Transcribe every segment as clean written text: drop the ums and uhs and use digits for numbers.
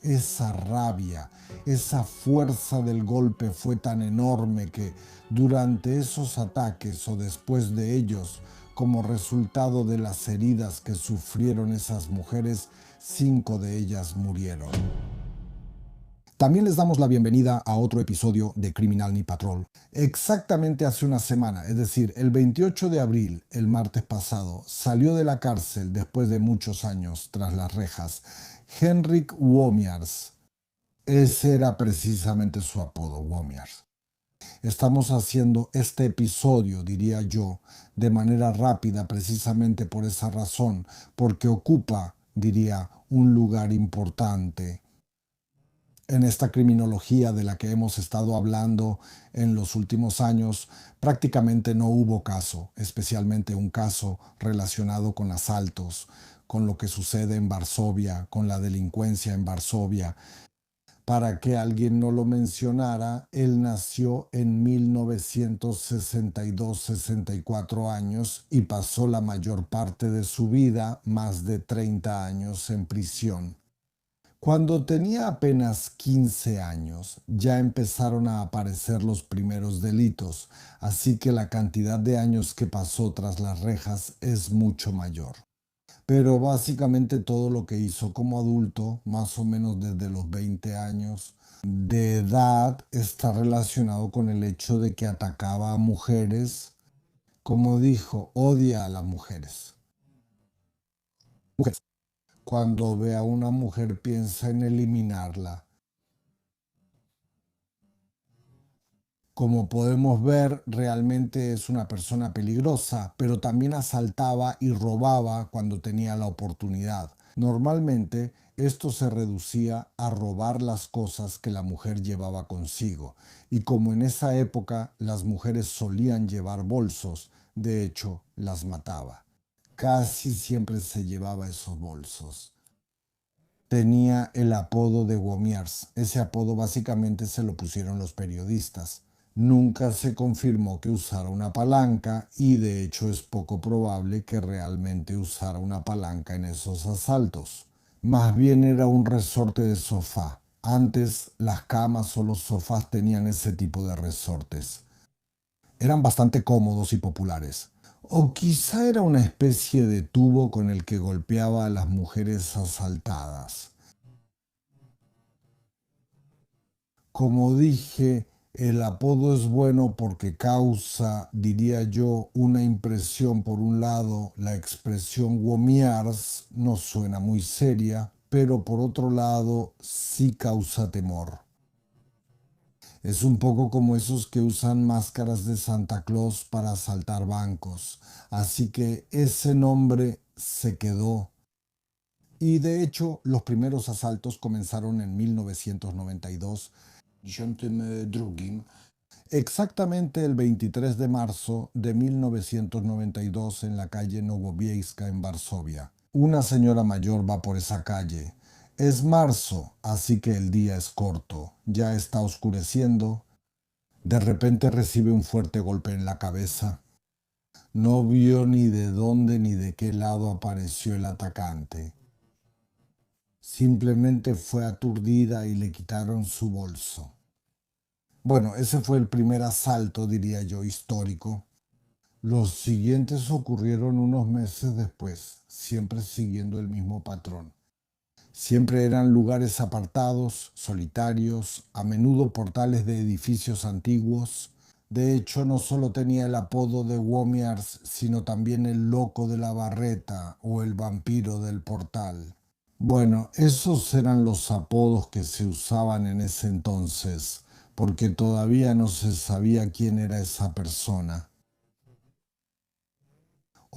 esa rabia, esa fuerza del golpe fue tan enorme que durante esos ataques o después de ellos, como resultado de las heridas que sufrieron esas mujeres, 5 de ellas murieron. También les damos la bienvenida a otro episodio de Criminal Knee Patrol. Exactamente hace una semana, es decir, el 28 de abril, el martes pasado, salió de la cárcel después de muchos años tras las rejas Henryk Włomiarz. Ese era precisamente su apodo, Włomiarz. Estamos haciendo este episodio, diría yo, de manera rápida precisamente por esa razón, porque ocupa, diría, un lugar importante en esta criminología de la que hemos estado hablando en los últimos años. Prácticamente no hubo caso, especialmente un caso relacionado con asaltos, con lo que sucede en Varsovia, con la delincuencia en Varsovia. Para que alguien no lo mencionara, él nació en 1962, 64 años, y pasó la mayor parte de su vida, más de 30 años, en prisión. Cuando tenía apenas 15 años, ya empezaron a aparecer los primeros delitos, así que la cantidad de años que pasó tras las rejas es mucho mayor. Pero básicamente todo lo que hizo como adulto, más o menos desde los 20 años de edad, está relacionado con el hecho de que atacaba a mujeres. Como dijo, odia a las mujeres. Mujeres. Cuando ve a una mujer piensa en eliminarla. Como podemos ver, realmente es una persona peligrosa, pero también asaltaba y robaba cuando tenía la oportunidad. Normalmente, esto se reducía a robar las cosas que la mujer llevaba consigo, y como en esa época las mujeres solían llevar bolsos, de hecho, las mataba. Casi siempre se llevaba esos bolsos. Tenía el apodo de Włomiarz. Ese apodo básicamente se lo pusieron los periodistas. Nunca se confirmó que usara una palanca y de hecho es poco probable que realmente usara una palanca en esos asaltos. Más bien era un resorte de sofá. Antes las camas o los sofás tenían ese tipo de resortes. Eran bastante cómodos y populares. O quizá era una especie de tubo con el que golpeaba a las mujeres asaltadas. Como dije, el apodo es bueno porque causa, diría yo, una impresión. Por un lado, la expresión Włomiarz no suena muy seria, pero por otro lado sí causa temor. Es un poco como esos que usan máscaras de Santa Claus para asaltar bancos. Así que ese nombre se quedó. Y de hecho, los primeros asaltos comenzaron en 1992, exactamente el 23 de marzo de 1992 en la calle Nowowiejska en Varsovia. Una señora mayor va por esa calle. Es marzo, así que el día es corto. Ya está oscureciendo. De repente recibe un fuerte golpe en la cabeza. No vio ni de dónde ni de qué lado apareció el atacante. Simplemente fue aturdida y le quitaron su bolso. Bueno, ese fue el primer asalto, diría yo, histórico. Los siguientes ocurrieron unos meses después, siempre siguiendo el mismo patrón. Siempre eran lugares apartados, solitarios, a menudo portales de edificios antiguos. De hecho, no solo tenía el apodo de Włomiarz, sino también el loco de la barreta o el vampiro del portal. Bueno, esos eran los apodos que se usaban en ese entonces, porque todavía no se sabía quién era esa persona.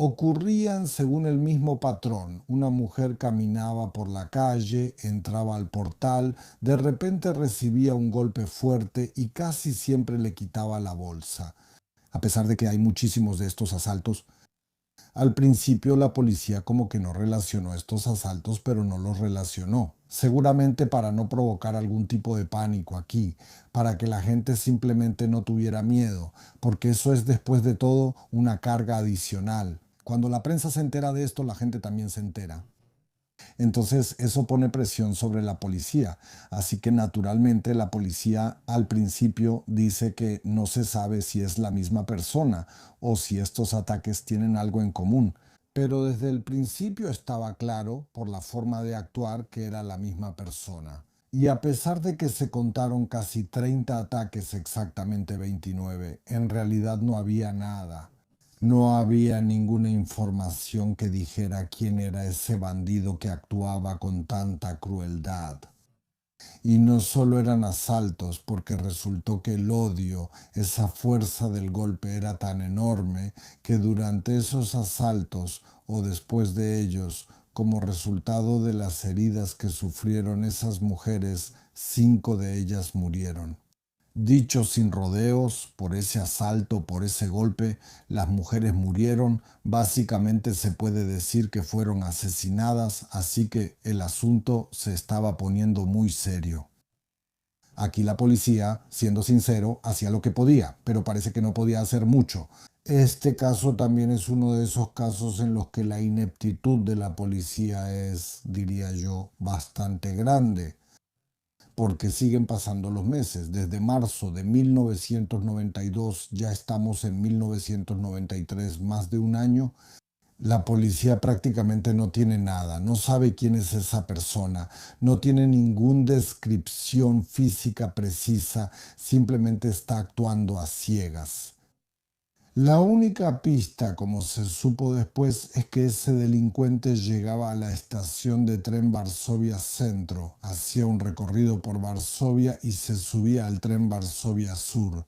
Ocurrían según el mismo patrón. Una mujer caminaba por la calle, entraba al portal, de repente recibía un golpe fuerte y casi siempre le quitaba la bolsa. A pesar de que hay muchísimos de estos asaltos, al principio la policía como que no relacionó estos asaltos, pero no los relacionó. Seguramente para no provocar algún tipo de pánico aquí, para que la gente simplemente no tuviera miedo, porque eso es después de todo una carga adicional. Cuando la prensa se entera de esto, la gente también se entera. Entonces eso pone presión sobre la policía. Así que naturalmente la policía al principio dice que no se sabe si es la misma persona o si estos ataques tienen algo en común. Pero desde el principio estaba claro, por la forma de actuar, que era la misma persona. Y a pesar de que se contaron casi 30 ataques, exactamente 29, en realidad no había nada. No había ninguna información que dijera quién era ese bandido que actuaba con tanta crueldad. Y no solo eran asaltos, porque resultó que el odio, esa fuerza del golpe era tan enorme que durante esos asaltos o después de ellos, como resultado de las heridas que sufrieron esas mujeres, 5 de ellas murieron. Dicho sin rodeos, por ese asalto, por ese golpe, las mujeres murieron. Básicamente se puede decir que fueron asesinadas, así que el asunto se estaba poniendo muy serio. Aquí la policía, siendo sincero, hacía lo que podía, pero parece que no podía hacer mucho. Este caso también es uno de esos casos en los que la ineptitud de la policía es, diría yo, bastante grande, porque siguen pasando los meses. Desde marzo de 1992 ya estamos en 1993, más de un año. La policía prácticamente no tiene nada, no sabe quién es esa persona, no tiene ninguna descripción física precisa, simplemente está actuando a ciegas. La única pista, como se supo después, es que ese delincuente llegaba a la estación de tren Varsovia Centro, hacía un recorrido por Varsovia y se subía al tren Varsovia Sur.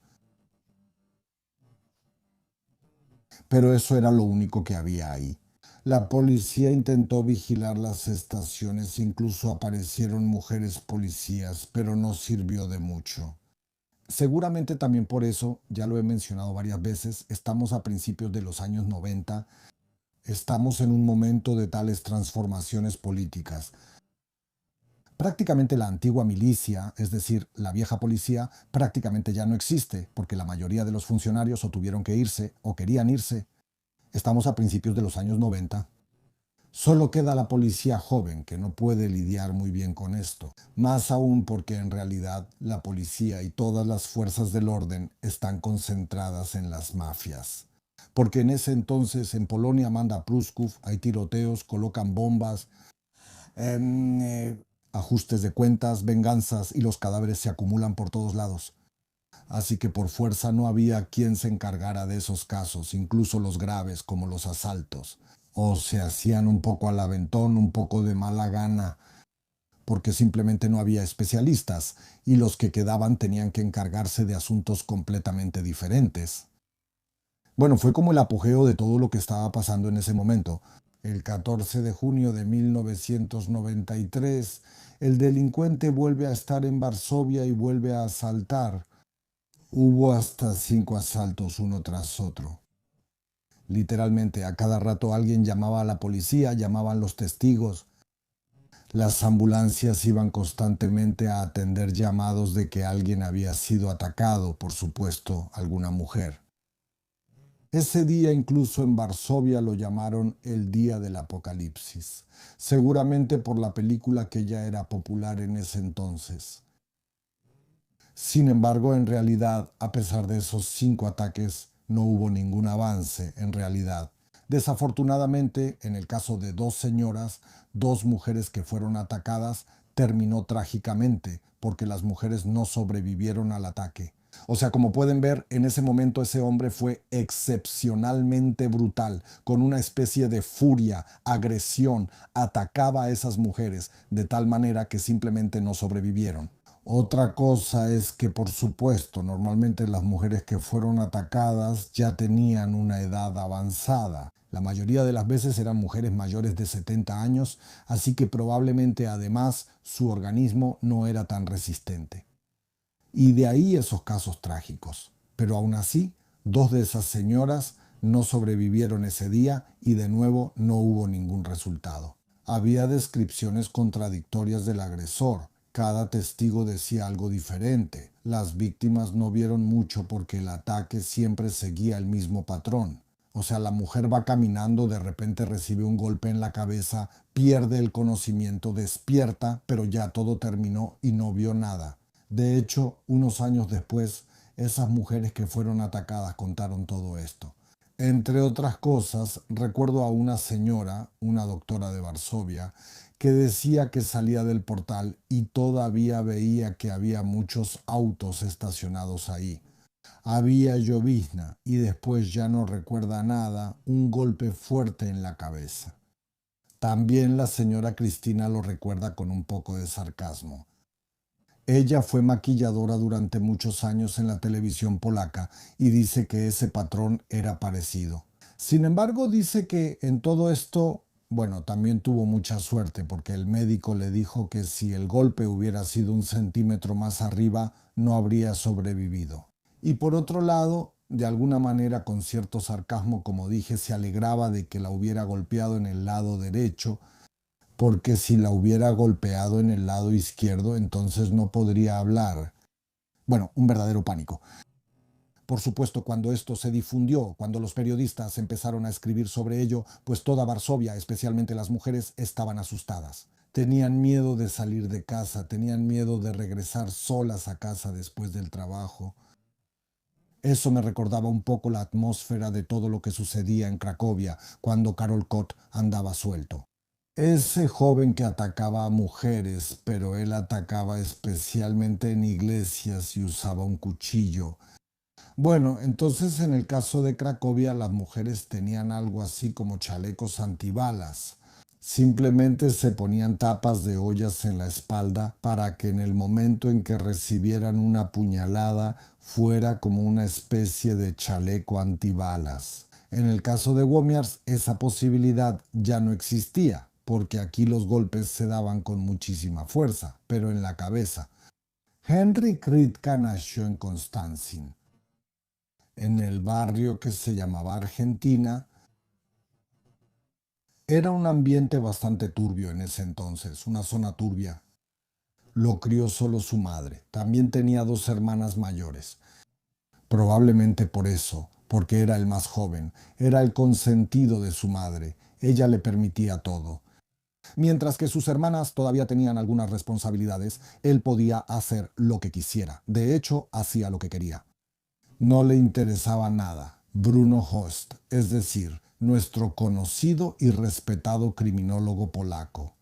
Pero eso era lo único que había ahí. La policía intentó vigilar las estaciones, incluso aparecieron mujeres policías, pero no sirvió de mucho. Seguramente también por eso, ya lo he mencionado varias veces, estamos a principios de los años 90. Estamos en un momento de tales transformaciones políticas. Prácticamente la antigua milicia, es decir, la vieja policía, prácticamente ya no existe, porque la mayoría de los funcionarios o tuvieron que irse o querían irse. Estamos a principios de los años 90. Solo queda la policía joven, que no puede lidiar muy bien con esto, más aún porque en realidad la policía y todas las fuerzas del orden están concentradas en las mafias. Porque en ese entonces en Polonia manda Pruskov, hay tiroteos, colocan bombas, em, eh, ajustes de cuentas, venganzas y los cadáveres se acumulan por todos lados. Así que por fuerza no había quien se encargara de esos casos, incluso los graves como los asaltos. O se hacían un poco al aventón, un poco de mala gana, porque simplemente no había especialistas y los que quedaban tenían que encargarse de asuntos completamente diferentes. Bueno, fue como el apogeo de todo lo que estaba pasando en ese momento. El 14 de junio de 1993, el delincuente vuelve a estar en Varsovia y vuelve a asaltar. Hubo hasta 5 asaltos uno tras otro. Literalmente, a cada rato alguien llamaba a la policía, llamaban los testigos. Las ambulancias iban constantemente a atender llamados de que alguien había sido atacado, por supuesto, alguna mujer. Ese día incluso en Varsovia lo llamaron el Día del Apocalipsis, seguramente por la película que ya era popular en ese entonces. Sin embargo, en realidad, a pesar de esos 5 ataques, no hubo ningún avance en realidad. Desafortunadamente, en el caso de 2 señoras, 2 mujeres que fueron atacadas, terminó trágicamente porque las mujeres no sobrevivieron al ataque. O sea, como pueden ver, en ese momento ese hombre fue excepcionalmente brutal, con una especie de furia, agresión, atacaba a esas mujeres de tal manera que simplemente no sobrevivieron. Otra cosa es que, por supuesto, normalmente las mujeres que fueron atacadas ya tenían una edad avanzada. La mayoría de las veces eran mujeres mayores de 70 años, así que probablemente además su organismo no era tan resistente. Y de ahí esos casos trágicos. Pero aún así, 2 de esas señoras no sobrevivieron ese día y de nuevo no hubo ningún resultado. Había descripciones contradictorias del agresor. Cada testigo decía algo diferente. Las víctimas no vieron mucho porque el ataque siempre seguía el mismo patrón. O sea, la mujer va caminando, de repente recibe un golpe en la cabeza, pierde el conocimiento, despierta, pero ya todo terminó y no vio nada. De hecho, unos años después, esas mujeres que fueron atacadas contaron todo esto. Entre otras cosas, recuerdo a una señora, una doctora de Varsovia, que decía que salía del portal y todavía veía que había muchos autos estacionados ahí. Había llovizna y después ya no recuerda nada, un golpe fuerte en la cabeza. También la señora Cristina lo recuerda con un poco de sarcasmo. Ella fue maquilladora durante muchos años en la televisión polaca y dice que ese patrón era parecido. Sin embargo, dice que en todo esto, bueno, también tuvo mucha suerte porque el médico le dijo que si el golpe hubiera sido un centímetro más arriba, no habría sobrevivido. Y por otro lado, de alguna manera con cierto sarcasmo, como dije, se alegraba de que la hubiera golpeado en el lado derecho, porque si la hubiera golpeado en el lado izquierdo, entonces no podría hablar. Bueno, un verdadero pánico. Por supuesto, cuando esto se difundió, cuando los periodistas empezaron a escribir sobre ello, pues toda Varsovia, especialmente las mujeres, estaban asustadas. Tenían miedo de salir de casa, tenían miedo de regresar solas a casa después del trabajo. Eso me recordaba un poco la atmósfera de todo lo que sucedía en Cracovia cuando Karol Kot andaba suelto. Ese joven que atacaba a mujeres, pero él atacaba especialmente en iglesias y usaba un cuchillo. Bueno, entonces en el caso de Cracovia las mujeres tenían algo así como chalecos antibalas. Simplemente se ponían tapas de ollas en la espalda para que en el momento en que recibieran una puñalada fuera como una especie de chaleco antibalas. En el caso de Womiars esa posibilidad ya no existía, porque aquí los golpes se daban con muchísima fuerza, pero en la cabeza. Henry Kritka nació en Konstantin, en el barrio que se llamaba Argentina. Era un ambiente bastante turbio en ese entonces, una zona turbia. Lo crió solo su madre. También tenía dos hermanas mayores. Probablemente por eso, porque era el más joven, era el consentido de su madre. Ella le permitía todo. Mientras que sus hermanas todavía tenían algunas responsabilidades, él podía hacer lo que quisiera. De hecho, hacía lo que quería. No le interesaba nada. Bruno Host, es decir, nuestro conocido y respetado criminólogo polaco,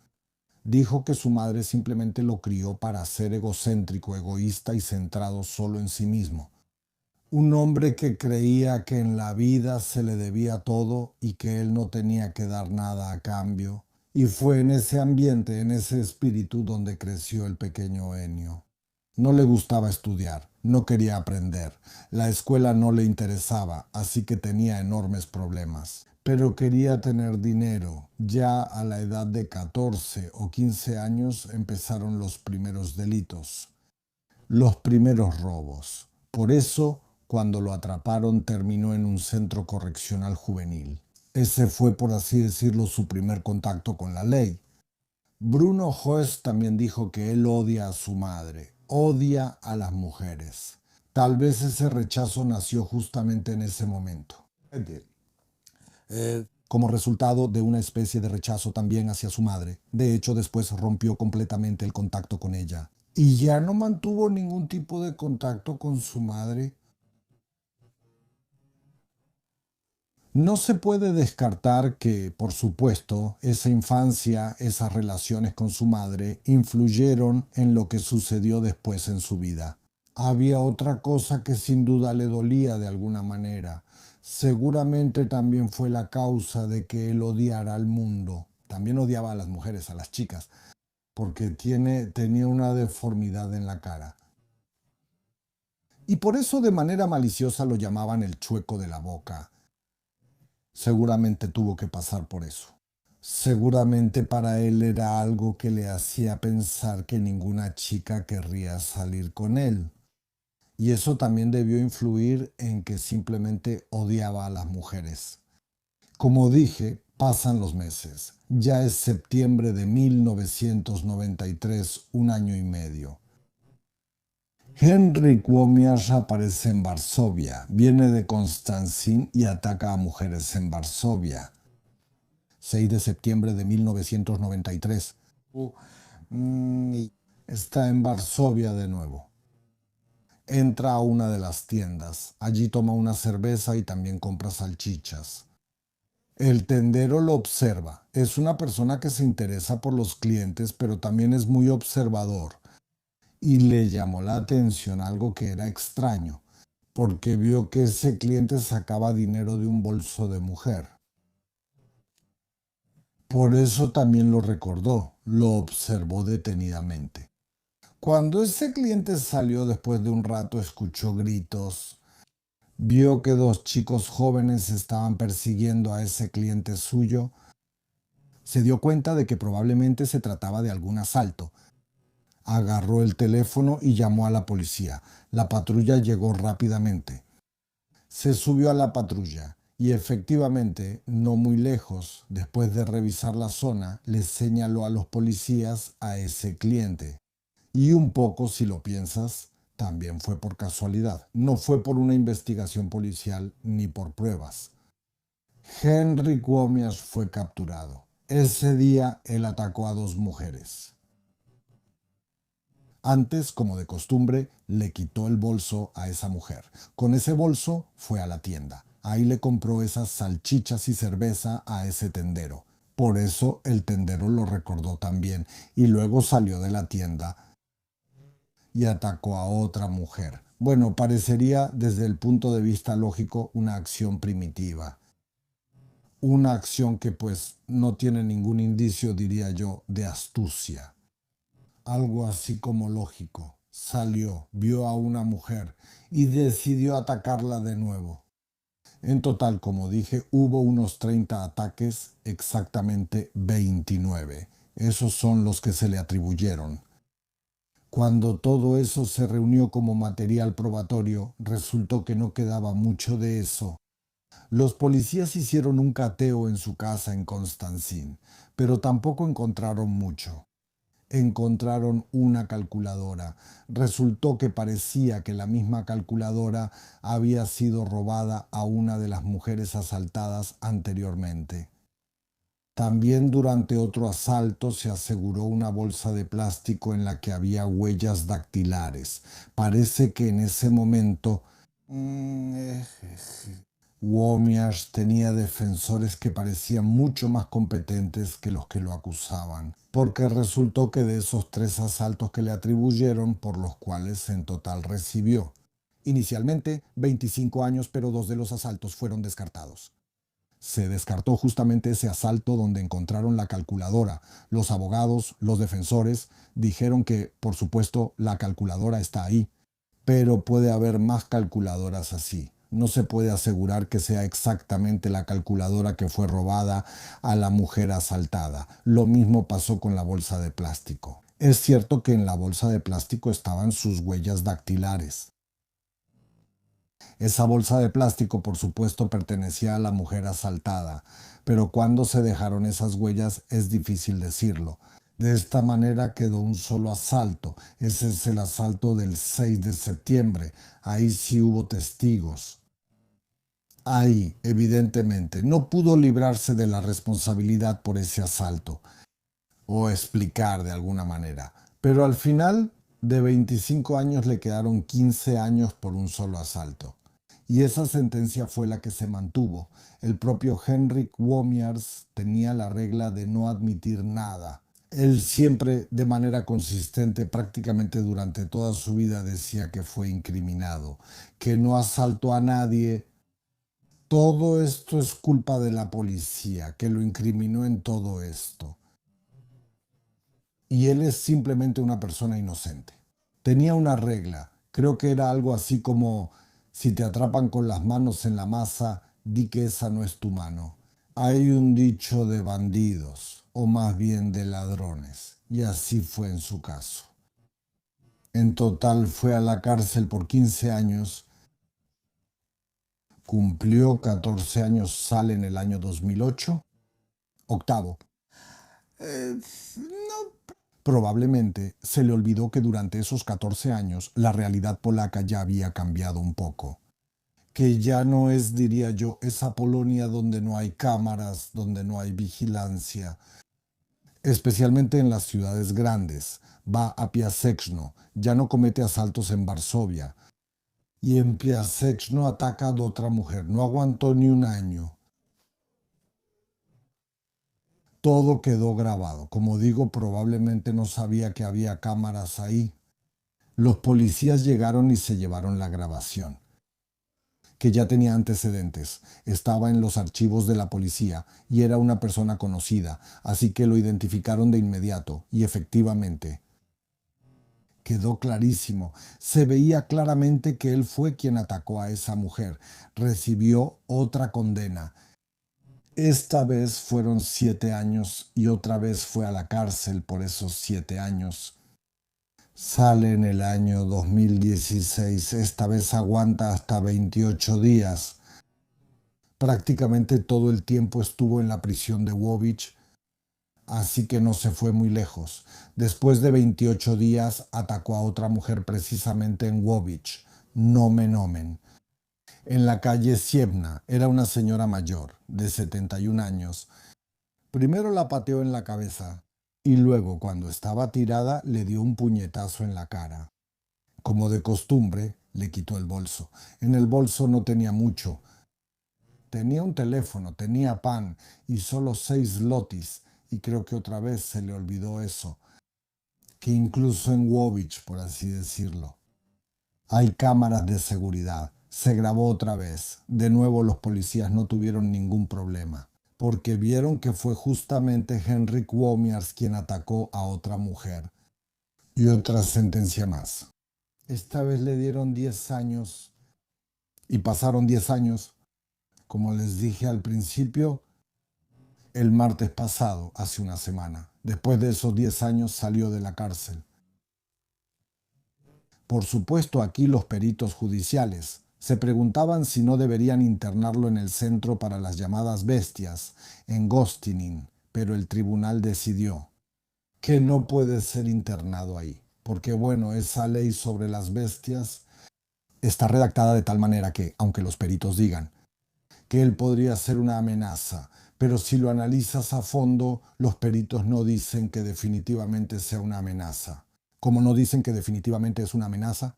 dijo que su madre simplemente lo crió para ser egocéntrico, egoísta y centrado solo en sí mismo. Un hombre que creía que en la vida se le debía todo y que él no tenía que dar nada a cambio. Y fue en ese ambiente, en ese espíritu donde creció el pequeño Ennio. No le gustaba estudiar, no quería aprender, la escuela no le interesaba, así que tenía enormes problemas. Pero quería tener dinero. Ya a la edad de 14 o 15 años empezaron los primeros delitos, los primeros robos. Por eso, cuando lo atraparon, terminó en un centro correccional juvenil. Ese fue, por así decirlo, su primer contacto con la ley. Bruno Hoest también dijo que él odia a su madre, odia a las mujeres. Tal vez ese rechazo nació justamente en ese momento. Como resultado de una especie de rechazo también hacia su madre. De hecho, después rompió completamente el contacto con ella. Y ya no mantuvo ningún tipo de contacto con su madre. No se puede descartar que, por supuesto, esa infancia, esas relaciones con su madre, influyeron en lo que sucedió después en su vida. Había otra cosa que sin duda le dolía de alguna manera. Seguramente también fue la causa de que él odiara al mundo. También odiaba a las mujeres, a las chicas, porque tenía una deformidad en la cara. Y por eso de manera maliciosa lo llamaban el chueco de la boca. Seguramente tuvo que pasar por eso. Seguramente para él era algo que le hacía pensar que ninguna chica querría salir con él. Y eso también debió influir en que simplemente odiaba a las mujeres. Como dije, pasan los meses. Ya es septiembre de 1993, un año y medio. Henryk Łomiarz aparece en Varsovia, viene de Konstantin y ataca a mujeres en Varsovia. 6 de septiembre de 1993. Está en Varsovia de nuevo. Entra a una de las tiendas. Allí toma una cerveza y también compra salchichas. El tendero lo observa. Es una persona que se interesa por los clientes, pero también es muy observador. Y le llamó la atención algo que era extraño, porque vio que ese cliente sacaba dinero de un bolso de mujer. Por eso también lo recordó, lo observó detenidamente. Cuando ese cliente salió después de un rato, escuchó gritos, vio que dos chicos jóvenes estaban persiguiendo a ese cliente suyo, se dio cuenta de que probablemente se trataba de algún asalto. Agarró el teléfono y llamó a la policía. La patrulla llegó rápidamente. Se subió a la patrulla y efectivamente, no muy lejos, después de revisar la zona, le señaló a los policías a ese cliente. Y un poco, si lo piensas, también fue por casualidad. No fue por una investigación policial ni por pruebas. Henryk Łomiarz fue capturado. Ese día él atacó a dos mujeres. Antes, como de costumbre, le quitó el bolso a esa mujer. Con ese bolso fue a la tienda. Ahí le compró esas salchichas y cerveza a ese tendero. Por eso el tendero lo recordó también y luego salió de la tienda y atacó a otra mujer. Bueno, parecería desde el punto de vista lógico una acción primitiva. Una acción que pues no tiene ningún indicio, diría yo, de astucia. Algo así como lógico. Salió, vio a una mujer y decidió atacarla de nuevo. En total, como dije, hubo unos 30 ataques, exactamente 29. Esos son los que se le atribuyeron. Cuando todo eso se reunió como material probatorio, resultó que no quedaba mucho de eso. Los policías hicieron un cateo en su casa en Constanzín, pero tampoco encontraron mucho. Encontraron una calculadora. Resultó que parecía que la misma calculadora había sido robada a una de las mujeres asaltadas anteriormente. También durante otro asalto se aseguró una bolsa de plástico en la que había huellas dactilares. Parece que en ese momento Łomiarz tenía defensores que parecían mucho más competentes que los que lo acusaban, porque resultó que de esos 3 asaltos que le atribuyeron, por los cuales en total recibió inicialmente 25 años, pero 2 de los asaltos fueron descartados. Se descartó justamente ese asalto donde encontraron la calculadora. Los abogados, los defensores, dijeron que, por supuesto, la calculadora está ahí, pero puede haber más calculadoras así. No se puede asegurar que sea exactamente la calculadora que fue robada a la mujer asaltada. Lo mismo pasó con la bolsa de plástico. Es cierto que en la bolsa de plástico estaban sus huellas dactilares. Esa bolsa de plástico, por supuesto, pertenecía a la mujer asaltada, pero cuándo se dejaron esas huellas es difícil decirlo. De esta manera quedó un solo asalto. Ese es el asalto del 6 de septiembre. Ahí sí hubo testigos. Ahí, evidentemente, no pudo librarse de la responsabilidad por ese asalto, o explicar de alguna manera. Pero al final, de 25 años le quedaron 15 años por un solo asalto. Y esa sentencia fue la que se mantuvo. El propio Henryk Łomiarz tenía la regla de no admitir nada. Él siempre, de manera consistente, prácticamente durante toda su vida, decía que fue incriminado, que no asaltó a nadie. Todo esto es culpa de la policía, que lo incriminó en todo esto. Y él es simplemente una persona inocente. Tenía una regla, creo que era algo así como, si te atrapan con las manos en la masa, di que esa no es tu mano. Hay un dicho de bandidos, o más bien de ladrones, y así fue en su caso. En total fue a la cárcel por 15 años, cumplió 14 años, sale en el año 2008. Octavo. No, Probablemente se le olvidó que durante esos 14 años la realidad polaca ya había cambiado un poco. Que ya no es, diría yo, esa Polonia donde no hay cámaras, donde no hay vigilancia, especialmente en las ciudades grandes. Va a Piaseczno, ya no comete asaltos en Varsovia. Y en Piaseczno ataca a otra mujer. No aguantó ni un año. Todo quedó grabado. Como digo, probablemente no sabía que había cámaras ahí. Los policías llegaron y se llevaron la grabación, que ya tenía antecedentes. Estaba en los archivos de la policía y era una persona conocida, así que lo identificaron de inmediato y efectivamente quedó clarísimo. Se veía claramente que él fue quien atacó a esa mujer. Recibió otra condena. Esta vez fueron 7 años y otra vez fue a la cárcel por esos 7 años. Sale en el año 2016. Esta vez aguanta hasta 28 días. Prácticamente todo el tiempo estuvo en la prisión de Łowicz, así que no se fue muy lejos. Después de 28 días atacó a otra mujer precisamente en Łowicz, Nomen Omen, en la calle Siebna. Era una señora mayor, de 71 años. Primero la pateó en la cabeza y luego, cuando estaba tirada, le dio un puñetazo en la cara. Como de costumbre, le quitó el bolso. En el bolso no tenía mucho. Tenía un teléfono, tenía pan y solo 6 zlotys, y creo que otra vez se le olvidó eso, que incluso en Łowicz, por así decirlo, hay cámaras de seguridad. Se grabó otra vez. De nuevo los policías no tuvieron ningún problema, porque vieron que fue justamente Henryk Łomiarz quien atacó a otra mujer. Y otra sentencia más. Esta vez le dieron 10 años y pasaron 10 años. Como les dije al principio, el martes pasado, hace una semana. Después de esos 10 años salió de la cárcel. Por supuesto, aquí los peritos judiciales se preguntaban si no deberían internarlo en el centro para las llamadas bestias, en Gostinin, pero el tribunal decidió que no puede ser internado ahí, porque bueno, esa ley sobre las bestias está redactada de tal manera que, aunque los peritos digan que él podría ser una amenaza, pero si lo analizas a fondo, los peritos no dicen que definitivamente sea una amenaza. Como no dicen que definitivamente es una amenaza,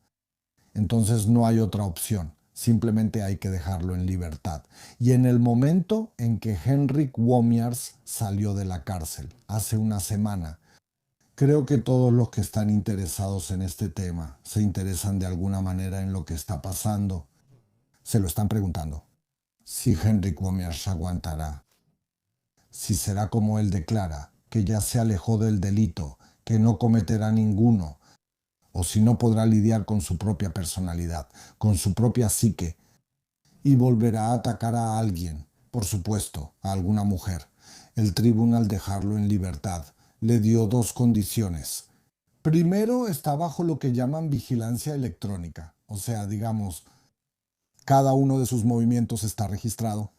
entonces no hay otra opción. Simplemente hay que dejarlo en libertad. Y en el momento en que Henryk Łomiarz salió de la cárcel, hace una semana, creo que todos los que están interesados en este tema se interesan de alguna manera en lo que está pasando. Se lo están preguntando. Si Henryk Łomiarz aguantará, si será como él declara, que ya se alejó del delito, que no cometerá ninguno, o si no podrá lidiar con su propia personalidad, con su propia psique, y volverá a atacar a alguien, por supuesto, a alguna mujer. El tribunal dejarlo en libertad le dio dos condiciones. Primero, está bajo lo que llaman vigilancia electrónica, o sea, digamos, cada uno de sus movimientos está registrado.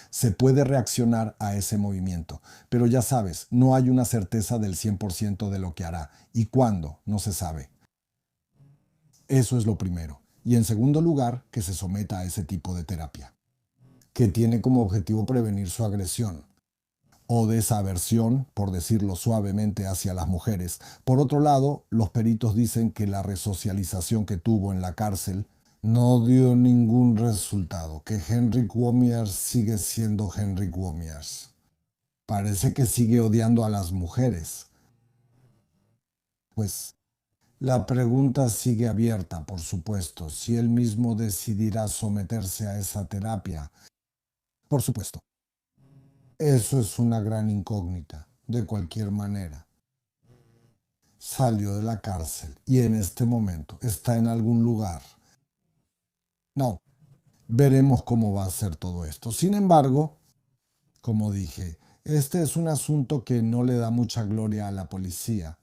Se puede reaccionar a ese movimiento, pero ya sabes, no hay una certeza del 100% de lo que hará y cuándo, no se sabe. Eso es lo primero. Y en segundo lugar, que se someta a ese tipo de terapia, que tiene como objetivo prevenir su agresión o desaversión, por decirlo suavemente, hacia las mujeres. Por otro lado, los peritos dicen que la resocialización que tuvo en la cárcel no dio ningún resultado, que Henryk Łomiarz sigue siendo Henryk Łomiarz. Parece que sigue odiando a las mujeres. Pues la pregunta sigue abierta, por supuesto, si él mismo decidirá someterse a esa terapia. Por supuesto, eso es una gran incógnita, de cualquier manera. Salió de la cárcel y en este momento está en algún lugar. No, veremos cómo va a ser todo esto. Sin embargo, como dije, este es un asunto que no le da mucha gloria a la policía,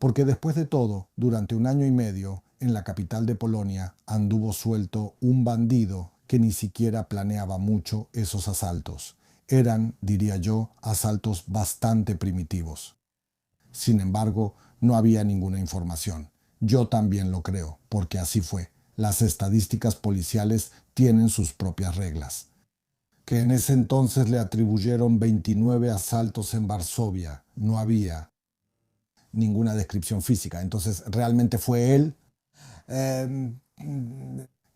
porque después de todo, durante un año y medio, en la capital de Polonia anduvo suelto un bandido que ni siquiera planeaba mucho esos asaltos. Eran, diría yo, asaltos bastante primitivos. Sin embargo, no había ninguna información. Yo también lo creo, porque así fue. Las estadísticas policiales tienen sus propias reglas. Que en ese entonces le atribuyeron 29 asaltos en Varsovia. No había ninguna descripción física. Entonces, ¿realmente fue él? Eh,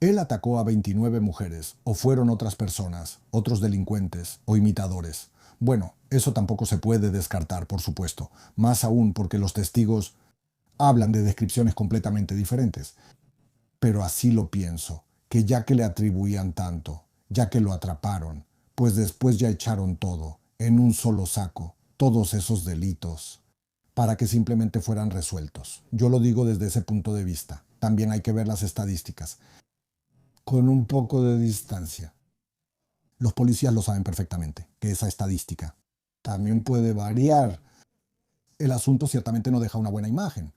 Él atacó a 29 mujeres, o fueron otras personas, otros delincuentes o imitadores. Bueno, eso tampoco se puede descartar, por supuesto, más aún porque los testigos hablan de descripciones completamente diferentes. Pero así lo pienso, que ya que le atribuían tanto, ya que lo atraparon, pues después ya echaron todo, en un solo saco, todos esos delitos, para que simplemente fueran resueltos. Yo lo digo desde ese punto de vista. También hay que ver las estadísticas con un poco de distancia. Los policías lo saben perfectamente, que esa estadística también puede variar. El asunto ciertamente no deja una buena imagen.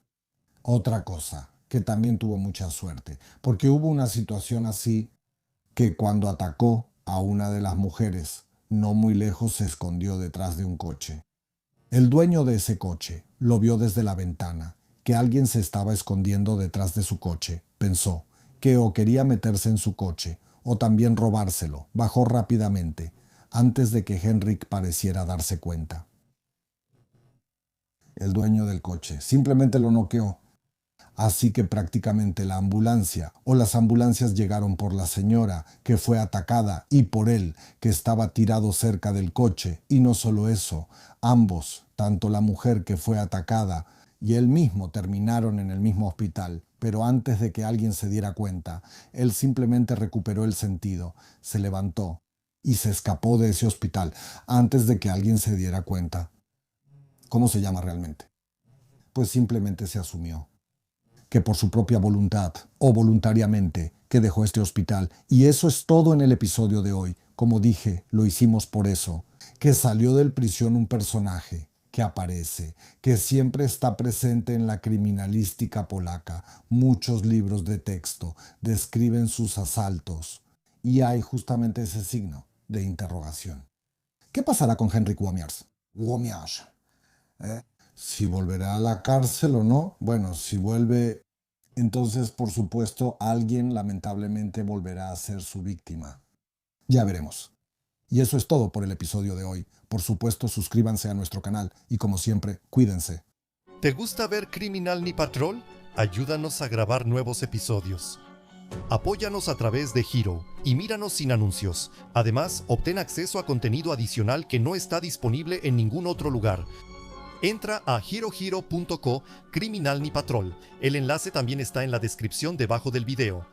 Otra cosa, que también tuvo mucha suerte, porque hubo una situación así que cuando atacó a una de las mujeres, no muy lejos se escondió detrás de un coche. El dueño de ese coche lo vio desde la ventana, que alguien se estaba escondiendo detrás de su coche. Pensó que o quería meterse en su coche o también robárselo. Bajó rápidamente, antes de que Henrik pareciera darse cuenta. El dueño del coche simplemente lo noqueó. Así que prácticamente la ambulancia o las ambulancias llegaron por la señora que fue atacada y por él que estaba tirado cerca del coche. Y no solo eso, ambos, tanto la mujer que fue atacada y él mismo, terminaron en el mismo hospital. Pero antes de que alguien se diera cuenta, él simplemente recuperó el sentido, se levantó y se escapó de ese hospital antes de que alguien se diera cuenta. ¿Cómo se llama realmente? Pues simplemente se asumió que por su propia voluntad o voluntariamente que dejó este hospital. Y eso es todo en el episodio de hoy. Como dije, lo hicimos por eso. Que salió del prisión un personaje que aparece, que siempre está presente en la criminalística polaca. Muchos libros de texto describen sus asaltos. Y hay justamente ese signo de interrogación. ¿Qué pasará con Henryk Łomiarz? Łomiarz. Si volverá a la cárcel o no. Bueno, si vuelve, entonces por supuesto alguien lamentablemente volverá a ser su víctima. Ya veremos. Y eso es todo por el episodio de hoy. Por supuesto, suscríbanse a nuestro canal y como siempre, cuídense. ¿Te gusta ver Criminal ni Patrol? Ayúdanos a grabar nuevos episodios. Apóyanos a través de Hiro y míranos sin anuncios. Además, obtén acceso a contenido adicional que no está disponible en ningún otro lugar. Entra a hirohiro.co Criminal ni Patrol. El enlace también está en la descripción debajo del video.